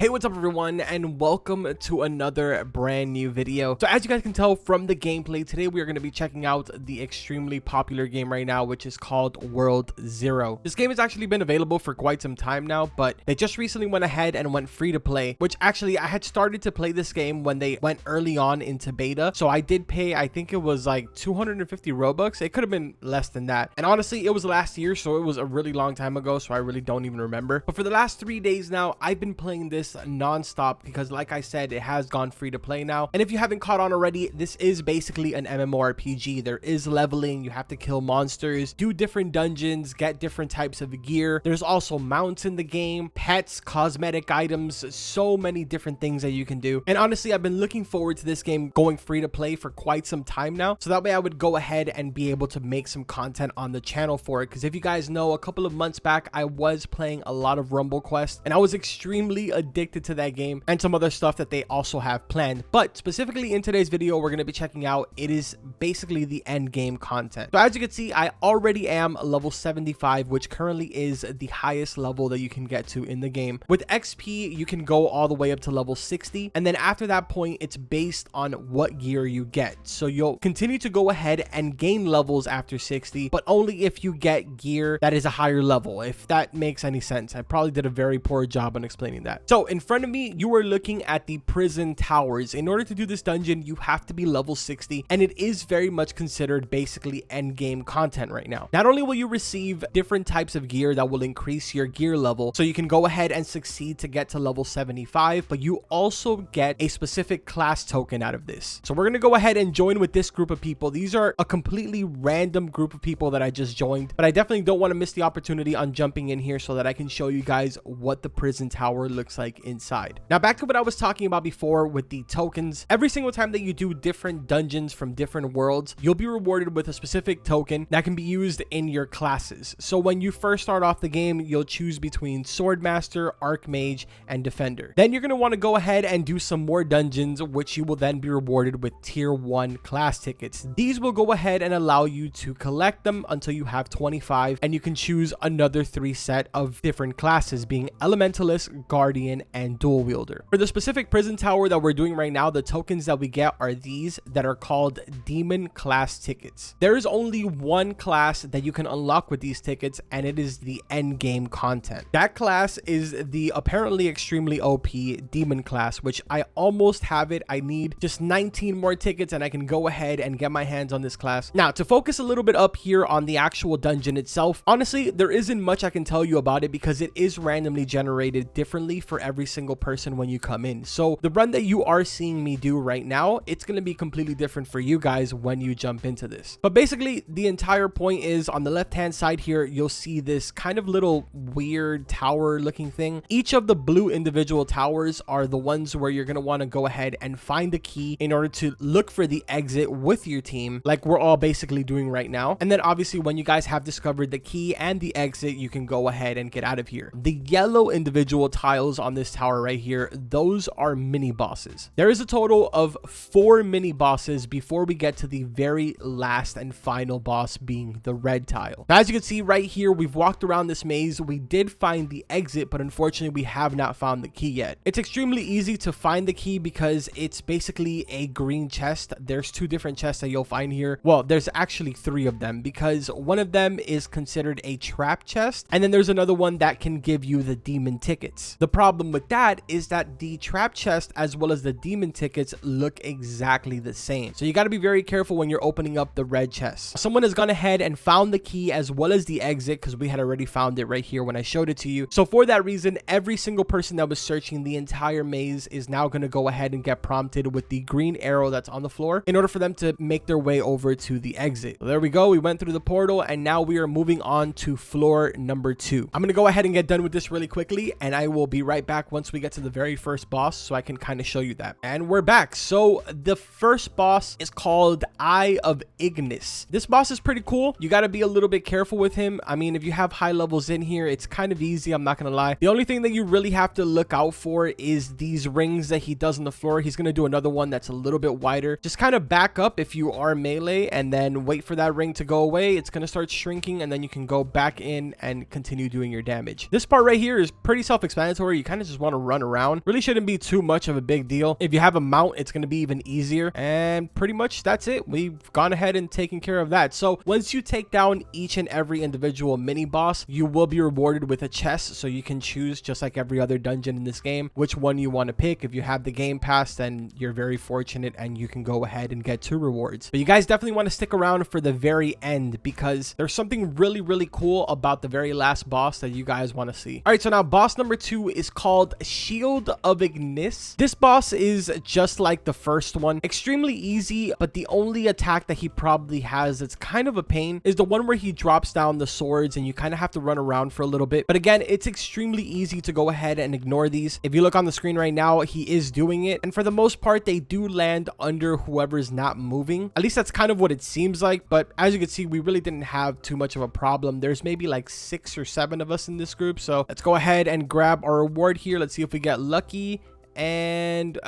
Hey, what's up everyone, and welcome to another brand new video. So as you guys can tell from the gameplay, today we are going to be checking out the extremely popular game right now, which is called World Zero. This game has actually been available for quite some time now, but they just recently went ahead and went free to play, which actually I had started to play this game when they went early on into beta. So I did pay, I think it was like 250 Robux. It could have been less than that. And honestly, it was last year, so it was a really long time ago, so I really don't even remember. But for the last 3 days now, I've been playing this non-stop because, like I said, it has gone free to play now. And if you haven't caught on already, this is basically an MMORPG. There is leveling, you have to kill monsters, do different dungeons, get different types of gear. There's also mounts in the game, pets, cosmetic items, so many different things that you can do. And honestly, I've been looking forward to this game going free to play for quite some time now, so that way I would go ahead and be able to make some content on the channel for it. Because if you guys know, a couple of months back I was playing a lot of Rumble Quest and I was extremely addicted to that game and some other stuff that they also have planned. But specifically in today's video, we're going to be checking out, it is basically the end game content. So as you can see, I already am level 75, which currently is the highest level that you can get to in the game. With XP, you can go all the way up to level 60, and then after that point, it's based on what gear you get. So you'll continue to go ahead and gain levels after 60, but only if you get gear that is a higher level, if that makes any sense. I probably did a very poor job on explaining that. So in front of me, you are looking at the prison towers. In order to do this dungeon, you have to be level 60, and it is very much considered basically end game content right now. Not only will you receive different types of gear that will increase your gear level, so you can go ahead and succeed to get to level 75, but you also get a specific class token out of this. So we're going to go ahead and join with this group of people. These are a completely random group of people that I just joined, but I definitely don't want to miss the opportunity on jumping in here so that I can show you guys what the prison tower looks like inside. Now back to what I was talking about before with the tokens. Every single time that you do different dungeons from different worlds, you'll be rewarded with a specific token that can be used in your classes. So when you first start off the game, you'll choose between Swordmaster, Archmage, and Defender. Then you're going to want to go ahead and do some more dungeons, which you will then be rewarded with tier 1 class tickets. These will go ahead and allow you to collect them until you have 25, and you can choose another 3 set of different classes, being Elementalist, Guardian, and Dual Wielder. For the specific prison tower that we're doing right now, the tokens that we get are these that are called Demon class tickets. There is only one class that you can unlock with these tickets, and it is the end game content. That class is the apparently extremely OP Demon class, which I almost have it. I need just 19 more tickets and I can go ahead and get my hands on this class. Now, to focus a little bit up here on the actual dungeon itself, honestly, there isn't much I can tell you about it because it is randomly generated differently for every single person when you come in. So the run that you are seeing me do right now, it's going to be completely different for you guys when you jump into this. But basically, the entire point is on the left hand side here, you'll see this kind of little weird tower looking thing. Each of the blue individual towers are the ones where you're going to want to go ahead and find the key in order to look for the exit with your team, like we're all basically doing right now. And then obviously when you guys have discovered the key and the exit, you can go ahead and get out of here. The yellow individual tiles on this tower right here, those are mini bosses. There is a total of 4 mini bosses before we get to the very last and final boss, being the red tile. Now, as you can see right here, we've walked around this maze. We did find the exit, but unfortunately we have not found the key yet. It's extremely easy to find the key because it's basically a green chest. There's 2 different chests that you'll find here. Well, there's actually 3 of them because one of them is considered a trap chest, and then there's another one that can give you the demon tickets. The problem with that is that the trap chest as well as the demon tickets look exactly the same. So you got to be very careful when you're opening up the red chest. Someone has gone ahead and found the key as well as the exit because we had already found it right here when I showed it to you. So for that reason, every single person that was searching the entire maze is now going to go ahead and get prompted with the green arrow that's on the floor in order for them to make their way over to the exit. So there we go. We went through the portal and now we are moving on to floor number 2. I'm going to go ahead and get done with this really quickly, and I will be right back once we get to the very first boss so I can kind of show you that. And we're back. So the first boss is called Eye of Ignis. This boss is pretty cool. You got to be a little bit careful with him. I mean, if you have high levels in here, it's kind of easy. I'm not going to lie. The only thing that you really have to look out for is these rings that he does on the floor. He's going to do another one that's a little bit wider. Just kind of back up if you are melee and then wait for that ring to go away. It's going to start shrinking and then you can go back in and continue doing your damage. This part right here is pretty self-explanatory. You kind of just just want to run around. Really shouldn't be too much of a big deal. If you have a mount, it's going to be even easier. And pretty much that's it. We've gone ahead and taken care of that. So once you take down each and every individual mini boss, you will be rewarded with a chest. So you can choose, just like every other dungeon in this game, which one you want to pick. If you have the game pass, then you're very fortunate and you can go ahead and get 2 rewards. But you guys definitely want to stick around for the very end, because there's something really cool about the very last boss that you guys want to see. All right, so now boss number 2 is called Shield of Ignis. This boss is just like the first one, extremely easy, but the only attack that he probably has that's kind of a pain is the one where he drops down the swords and you kind of have to run around for a little bit. But again, it's extremely easy to go ahead and ignore these. If you look on the screen right now, he is doing it, and for the most part they do land under whoever's not moving. At least that's kind of what it seems like, but as you can see, we really didn't have too much of a problem. There's maybe like 6 or 7 of us in this group, so let's go ahead and grab our reward here. Let's see if we get lucky. And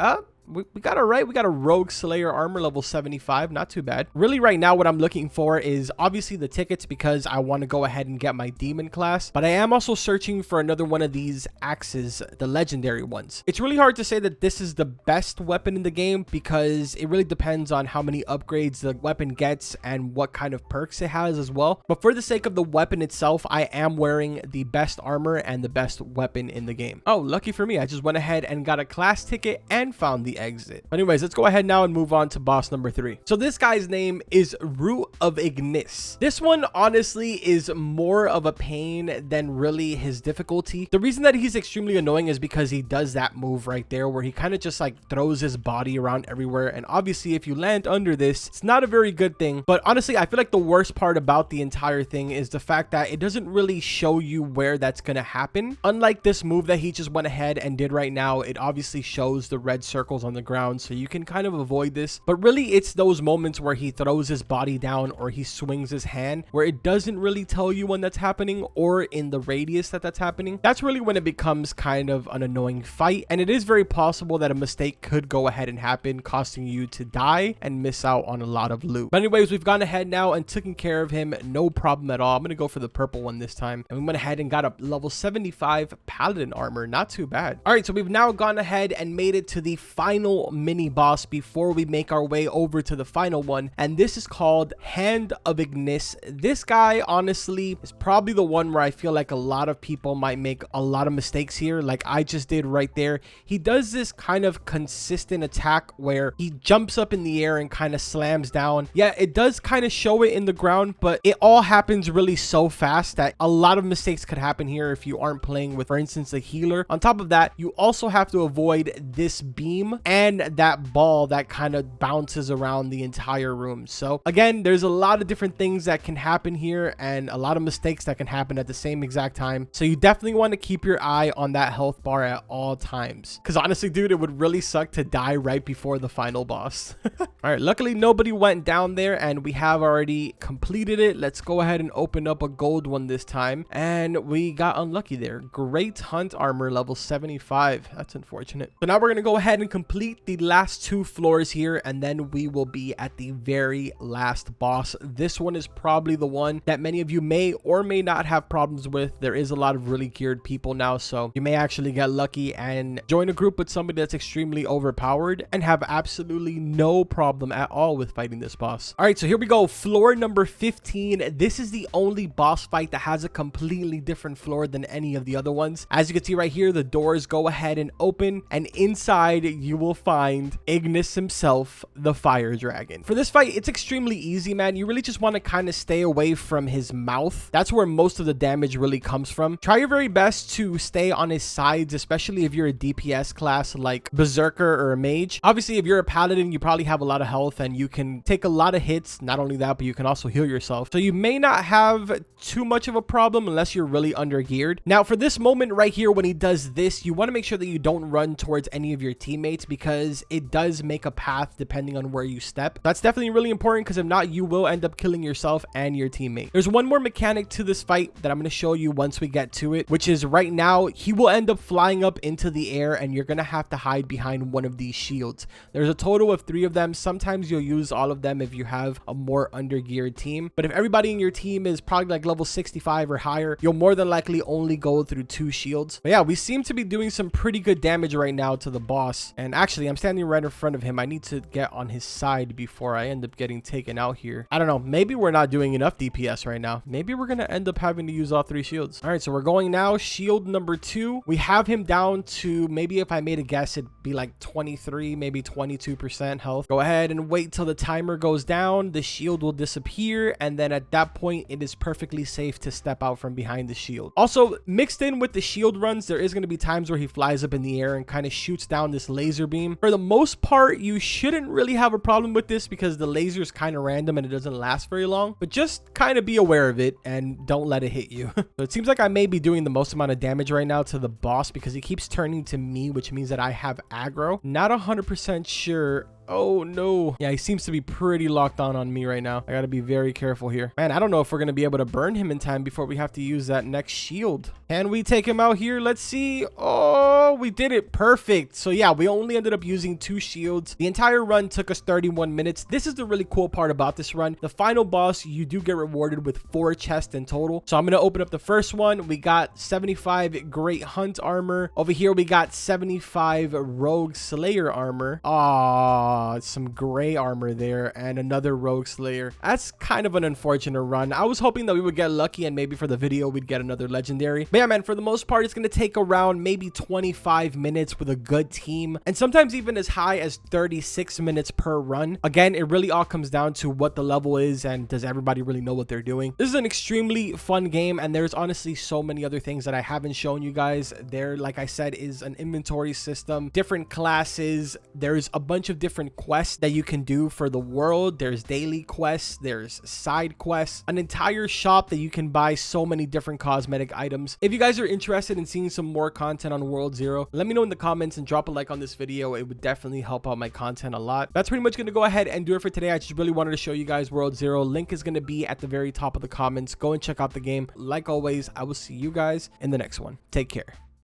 we got it right. We got a Rogue Slayer armor level 75. Not too bad. Really, right now, what I'm looking for is obviously the tickets, because I want to go ahead and get my demon class. But I am also searching for another one of these axes, the legendary ones. It's really hard to say that this is the best weapon in the game, because it really depends on how many upgrades the weapon gets and what kind of perks it has as well. But for the sake of the weapon itself, I am wearing the best armor and the best weapon in the game. Oh, lucky for me, I just went ahead and got a class ticket and found the exit. But anyways, let's go ahead now and move on to boss number 3. So this guy's name is Root of Ignis. This one honestly is more of a pain than really his difficulty. The reason that he's extremely annoying is because he does that move right there where he kind of just like throws his body around everywhere, and obviously if you land under this, it's not a very good thing. But honestly, I feel like the worst part about the entire thing is the fact that it doesn't really show you where that's gonna happen. Unlike this move that he just went ahead and did right now, it obviously shows the red circles on the ground, so you can kind of avoid this. But really, it's those moments where he throws his body down or he swings his hand where it doesn't really tell you when that's happening or in the radius that that's happening. That's really when it becomes kind of an annoying fight, and it is very possible that a mistake could go ahead and happen, costing you to die and miss out on a lot of loot. But anyways, we've gone ahead now and taken care of him, no problem at all. I'm gonna go for the purple one this time, and we went ahead and got a level 75 paladin armor. Not too bad. All right, so we've now gone ahead and made it to the final mini boss before we make our way over to the final one, and this is called Hand of Ignis. This guy honestly is probably the one where I feel like a lot of people might make a lot of mistakes here, like I just did right there. He does this kind of consistent attack where he jumps up in the air and kind of slams down. Yeah, it does kind of show it in the ground, but it all happens really so fast that a lot of mistakes could happen here if you aren't playing with, for instance, a healer. On top of that, you also have to avoid this beam and that ball that kind of bounces around the entire room. So again, there's a lot of different things that can happen here and a lot of mistakes that can happen at the same exact time. So you definitely want to keep your eye on that health bar at all times, because honestly, dude, it would really suck to die right before the final boss. All right, luckily nobody went down there and we have already completed it. Let's go ahead and open up a gold one this time, and we got unlucky there. Great hunt armor level 75. That's unfortunate. So now we're gonna go ahead and complete the last 2 floors here, and then we will be at the very last boss. This one is probably the one that many of you may or may not have problems with. There is a lot of really geared people now, so you may actually get lucky and join a group with somebody that's extremely overpowered and have absolutely no problem at all with fighting this boss. All right, so here we go. Floor number 15. This is the only boss fight that has a completely different floor than any of the other ones. As you can see right here, the doors go ahead and open, and inside you will find Ignis himself, the fire dragon. For this fight, it's extremely easy, man. You really just want to kind of stay away from his mouth. That's where most of the damage really comes from. Try your very best to stay on his sides, especially if you're a DPS class like Berserker or a mage. Obviously, if you're a paladin, you probably have a lot of health and you can take a lot of hits. Not only that, but you can also heal yourself. So you may not have too much of a problem unless you're really under geared. Now, for this moment right here, when he does this, you want to make sure that you don't run towards any of your teammates, because it does make a path depending on where you step. That's definitely really important, because if not, you will end up killing yourself and your teammate. There's one more mechanic to this fight that I'm going to show you once we get to it, which is right now he will end up flying up into the air and you're going to have to hide behind one of these shields. There's a total of 3 of them. Sometimes you'll use all of them if you have a more under-geared team, but if everybody in your team is probably like level 65 or higher, you'll more than likely only go through 2 shields. But yeah, we seem to be doing some pretty good damage right now to the boss. And actually, I'm standing right in front of him. I need to get on his side before I end up getting taken out here. I don't know. Maybe we're not doing enough DPS right now. Maybe we're going to end up having to use all 3 shields. All right, so we're going now. Shield number 2. We have him down to, maybe if I made a guess, it'd be like 23, maybe 22% health. Go ahead and wait till the timer goes down. The shield will disappear, and then at that point, it is perfectly safe to step out from behind the shield. Also, mixed in with the shield runs, there is going to be times where he flies up in the air and kind of shoots down this laser beam. For the most part, you shouldn't really have a problem with this because the laser is kind of random and it doesn't last very long, but just kind of be aware of it and don't let it hit you. So it seems like I may be doing the most amount of damage right now to the boss because he keeps turning to me, which means that I have aggro. Not 100% sure. Oh no. Yeah, he seems to be pretty locked on me right now. I gotta be very careful here. Man, I don't know if we're gonna be able to burn him in time before we have to use that next shield. Can we take him out here? Let's see. Oh, we did it. Perfect. So yeah, we only ended up using 2 shields. The entire run took us 31 minutes. This is the really cool part about this run. The final boss, you do get rewarded with 4 chests in total. So I'm gonna open up the first one. We got 75 Great Hunt armor. Over here, we got 75 Rogue Slayer armor. Some gray armor there and another Rogue Slayer. That's kind of an unfortunate run. I was hoping that we would get lucky and maybe for the video we'd get another legendary. But yeah, man, for the most part, it's going to take around maybe 25 minutes with a good team, and sometimes even as high as 36 minutes per run. Again, it really all comes down to what the level is and does everybody really know what they're doing. This is an extremely fun game, and there's honestly so many other things that I haven't shown you guys. There, like I said, is an inventory system, different classes. There's a bunch of different quests that you can do for the world. There's daily quests, there's side quests, an entire shop that you can buy so many different cosmetic items. If you guys are interested in seeing some more content on World Zero, let me know in the comments and drop a like on this video. It would definitely help out my content a lot. That's pretty much going to go ahead and do it for today. I just really wanted to show you guys World Zero. Link is going to be at the very top of the comments. Go and check out the game. Like always, I will see you guys in the next one. Take care.